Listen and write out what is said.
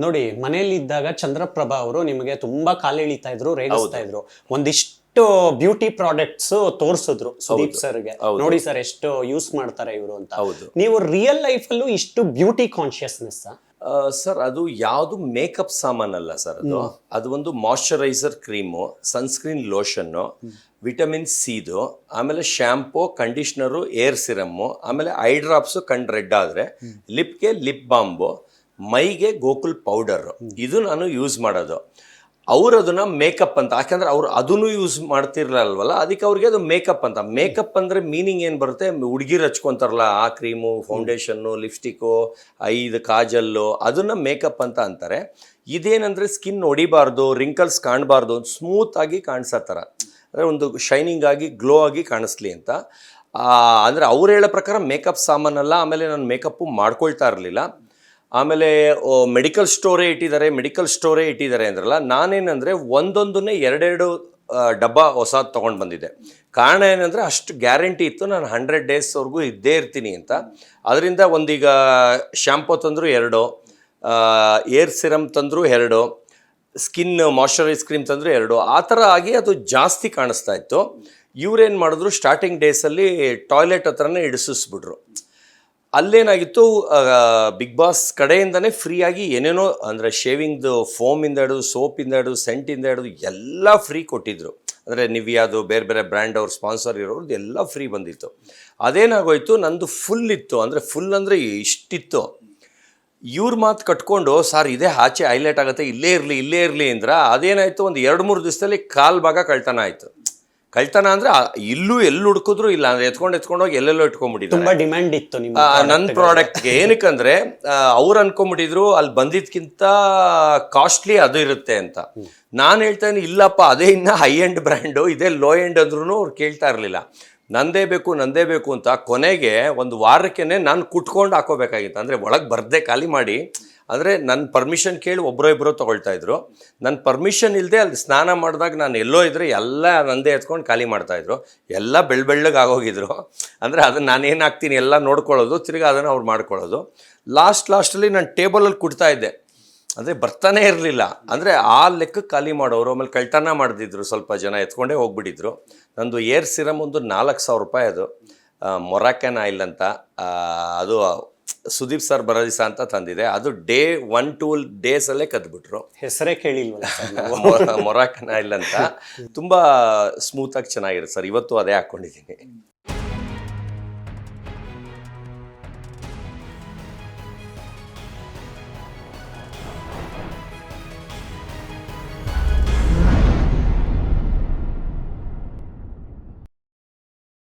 ನೋಡಿ ಮನೆಯಲ್ಲಿ ಇದ್ದಾಗ ಚಂದ್ರಪ್ರಭಾ ಅವರು ನಿಮಗೆ ತುಂಬಾ ಕಾಲು ಎಳಿತಾ ಇದ್ರು, ರೇಗಿಸ್ತಾ ಇದ್ರು. ಒಂದಿಷ್ಟು ಬ್ಯೂಟಿ ಪ್ರಾಡಕ್ಟ್ಸ್ ತೋರಿಸಿದ್ರು ಸುದೀಪ್ ಸರ್ಗೆ. ನೋಡಿ ಸರ್ ಎಷ್ಟು ಯೂಸ್ ಮಾಡ್ತಾರೆ ಇವರು ಅಂತ. ನೀವು ರಿಯಲ್ ಲೈಫ್ ಅಲ್ಲೂ ಇಷ್ಟು ಬ್ಯೂಟಿ ಕಾನ್ಶಿಯಸ್ನೆಸ್? ಸರ್ ಅದು ಯಾವುದು ಮೇಕಪ್ ಸಾಮಾನಲ್ಲ ಸರ್, ಅದು ಒಂದು moisturiser cream, sunscreen lotion, vitamin ಸಿದು, ಆಮೇಲೆ ಶ್ಯಾಂಪು, ಕಂಡೀಷ್ನರು, ಏರ್ ಸಿರಮ್ಮು, ಆಮೇಲೆ ಐ ಡ್ರಾಪ್ಸು ಕಣ್ಣು ರೆಡ್ ಆದರೆ, ಲಿಪ್ಗೆ ಲಿಪ್ ಬಾಂಬು, ಮೈಗೆ ಗೋಕುಲ್ ಪೌಡರು. ಇದು ನಾನು ಯೂಸ್ ಮಾಡೋದು. ಅವ್ರು ಅದನ್ನ ಮೇಕಪ್ ಅಂತ, ಯಾಕಂದ್ರೆ ಅವ್ರು ಅದನ್ನು ಯೂಸ್ ಮಾಡ್ತಿರ್ಲಲ್ವಲ್ಲ, ಅದಕ್ಕೆ ಅವ್ರಿಗೆ ಅದು ಮೇಕಪ್ ಅಂತ. ಮೇಕಪ್ ಅಂದರೆ ಮೀನಿಂಗ್ ಏನು ಬರುತ್ತೆ, ಹುಡುಗಿರು ಹಚ್ಕೊತಾರಲ್ಲ ಆ ಕ್ರೀಮು, ಫೌಂಡೇಶನ್ನು, ಲಿಪ್ಸ್ಟಿಕ್ಕು, ಐದು ಕಾಜಲ್ಲು, ಅದನ್ನು ಮೇಕಪ್ ಅಂತ ಅಂತಾರೆ. ಇದೇನಂದರೆ ಸ್ಕಿನ್ ಹೊಡಿಬಾರ್ದು, ರಿಂಕಲ್ಸ್ ಕಾಣಬಾರ್ದು, ಸ್ಮೂತ್ ಆಗಿ ಕಾಣಿಸೋ ಥರ, ಅಂದರೆ ಒಂದು ಶೈನಿಂಗ್ ಆಗಿ ಗ್ಲೋ ಆಗಿ ಕಾಣಿಸ್ಲಿ ಅಂತ. ಅಂದರೆ ಅವ್ರು ಹೇಳೋ ಪ್ರಕಾರ ಮೇಕಪ್ ಸಾಮಾನಲ್ಲ. ಆಮೇಲೆ ನಾನು ಮೇಕಪ್ಪು ಮಾಡ್ಕೊಳ್ತಾ ಇರಲಿಲ್ಲ. ಆಮೇಲೆ ಮೆಡಿಕಲ್ ಸ್ಟೋರೇ ಇಟ್ಟಿದ್ದಾರೆ ಅಂದ್ರಲ್ಲ, ನಾನೇನಂದರೆ ಒಂದೊಂದನ್ನೇ ಎರಡೆರಡು ಡಬ್ಬ ಹೊಸದು ತೊಗೊಂಡು ಬಂದಿದ್ದೆ. ಕಾರಣ ಏನಂದರೆ ಅಷ್ಟು ಗ್ಯಾರಂಟಿ ಇತ್ತು, ನಾನು 100 ಡೇಸ್ವರೆಗೂ ಇದ್ದೇ ಇರ್ತೀನಿ ಅಂತ. ಅದರಿಂದ ಒಂದೀಗ ಶ್ಯಾಂಪು ತಂದರು 2, ಏರ್ ಸಿರಮ್ ತಂದರು 2, ಸ್ಕಿನ್ ಮಾಯಶ್ಚರೈಸ್ ಕ್ರೀಮ್ ತಂದರು 2, ಆ ಥರ ಆಗಿ ಅದು ಜಾಸ್ತಿ ಕಾಣಿಸ್ತಾ ಇತ್ತು. ಇವ್ರೇನು ಮಾಡಿದ್ರು, ಸ್ಟಾರ್ಟಿಂಗ್ ಡೇಸಲ್ಲಿ ಟಾಯ್ಲೆಟ್ ಹತ್ರನೇ ಇಡಿಸಿಸ್ಬಿಟ್ರು. ಅಲ್ಲೇನಾಗಿತ್ತು, ಬಿಗ್ ಬಾಸ್ ಕಡೆಯಿಂದನೇ ಫ್ರೀಯಾಗಿ ಏನೇನೋ, ಅಂದರೆ ಶೇವಿಂಗ್ದು ಫೋಮಿಂದ ಹಿಡಿದು, ಸೋಪಿಂದ ಹಿಡಿದು, ಸೆಂಟಿಂದ ಹಿಡಿದು ಎಲ್ಲ ಫ್ರೀ ಕೊಟ್ಟಿದ್ರು. ಅಂದರೆ ನಿವಿಯಾದು ಬೇರೆ ಬೇರೆ ಬ್ರ್ಯಾಂಡ್ ಅವ್ರ ಸ್ಪಾನ್ಸರ್ ಇರೋದು ಎಲ್ಲ ಫ್ರೀ ಬಂದಿತ್ತು. ಅದೇನಾಗೋಯ್ತು, ನಂದು ಫುಲ್ ಇತ್ತು, ಅಂದರೆ ಫುಲ್ ಅಂದರೆ ಇಷ್ಟಿತ್ತು. ಇವ್ರ ಮಾತು ಕಟ್ಕೊಂಡು, ಸರ್ ಇದೇ ಆಚೆ ಹೈಲೈಟ್ ಆಗುತ್ತೆ, ಇಲ್ಲೇ ಇರಲಿ ಅಂದ್ರೆ, ಅದೇನಾಯಿತು, ಒಂದು 2-3 ದಿವಸದಲ್ಲಿ ಕಾಲು ಭಾಗ ಕಳ್ತನ ಆಯಿತು. ಕಳ್ತನ ಅಂದರೆ ಇಲ್ಲೂ ಎಲ್ಲಿ ಹುಡುಕಿದ್ರು ಇಲ್ಲ, ಅಂದರೆ ಎತ್ಕೊಂಡೋಗಿ ಎಲ್ಲೆಲ್ಲೋ ಇಟ್ಕೊಂಡ್ಬಿಟ್ಟಿದ್ರು. ತುಂಬಾ ಡಿಮ್ಯಾಂಡ್ ಇತ್ತು ನನ್ನ ಪ್ರಾಡಕ್ಟ್ಗೆ. ಏನಕ್ಕಂದ್ರೆ ಅವ್ರು ಅನ್ಕೊಂಡ್ಬಿಟ್ಟಿದ್ರು ಅಲ್ಲಿ ಬಂದಿದ್ಕಿಂತ ಕಾಸ್ಟ್ಲಿ ಅದು ಇರುತ್ತೆ ಅಂತ. ನಾನು ಹೇಳ್ತೇನೆ ಇಲ್ಲಪ್ಪ, ಅದೇ ಇನ್ನ ಹೈ ಎಂಡ್ ಬ್ರ್ಯಾಂಡು, ಇದೇ ಲೋ ಎಂಡ್ ಅಂದ್ರೂ ಅವ್ರು ಕೇಳ್ತಾ ಇರಲಿಲ್ಲ. ನಂದೇ ಬೇಕು ಅಂತ ಕೊನೆಗೆ ಒಂದು ವಾರಕ್ಕೇನೆ ನಾನು ಕುಟ್ಕೊಂಡು ಹಾಕೋಬೇಕಾಗಿತ್ತು. ಅಂದರೆ ಒಳಗೆ ಬರ್ದೇ ಖಾಲಿ ಮಾಡಿ, ಅಂದರೆ ನನ್ನ ಪರ್ಮಿಷನ್ ಕೇಳಿ ಒಬ್ಬರೋ ತೊಗೊಳ್ತಾ ಇದ್ರು. ನನ್ನ ಪರ್ಮಿಷನ್ ಇಲ್ಲದೆ ಅಲ್ಲಿ ಸ್ನಾನ ಮಾಡಿದಾಗ ನಾನು ಎಲ್ಲೋ ಇದ್ದರೆ ಎಲ್ಲ ನಂದೇ ಎತ್ಕೊಂಡು ಖಾಲಿ ಮಾಡ್ತಾಯಿದ್ರು. ಎಲ್ಲ ಬೆಳ್ಳಗೆ ಆಗೋಗಿದ್ರು. ಅಂದರೆ ಅದನ್ನು ನಾನೇನು ಹಾಕ್ತೀನಿ ಎಲ್ಲ ನೋಡ್ಕೊಳ್ಳೋದು, ತಿರ್ಗಿ ಅದನ್ನು ಅವ್ರು ಮಾಡ್ಕೊಳ್ಳೋದು. ಲಾಸ್ಟಲ್ಲಿ ನಾನು ಟೇಬಲಲ್ಲಿ ಕುಡ್ತಾ ಇದ್ದೆ, ಅಂದರೆ ಬರ್ತಾನೆ ಇರಲಿಲ್ಲ. ಅಂದರೆ ಆ ಲೆಕ್ಕಕ್ಕೆ ಖಾಲಿ ಮಾಡೋರು. ಆಮೇಲೆ ಕಳ್ತನ ಮಾಡ್ತಿದ್ರು, ಸ್ವಲ್ಪ ಜನ ಎತ್ಕೊಂಡೇ ಹೋಗ್ಬಿಟ್ಟಿದ್ರು. ನಂದು ಏರ್ ಸಿರಮ್ ಒಂದು 4,000 ರೂಪಾಯಿ, ಅದು ಮೊರಾಕನ್ ಆಯಿಲ್ ಅಂತ, ಅದು ಸುದೀಪ್ ಸರ್ ಬರೋದಿಸ ಅಂತ ತಂದಿದೆ. ಅದು ಡೇ 1-2 ಡೇಸಲ್ಲೇ ಕದ್ಬಿಟ್ರು. ಹೆಸರೇ ಕೇಳಿಲ್ವಲ್ಲ ಮೊರಾಕನ್ ಆಯಿಲ್ ಅಂತ. ತುಂಬ ಸ್ಮೂತಾಗಿ ಚೆನ್ನಾಗಿರುತ್ತೆ ಸರ್. ಇವತ್ತು ಅದೇ ಹಾಕ್ಕೊಂಡಿದ್ದೀನಿ.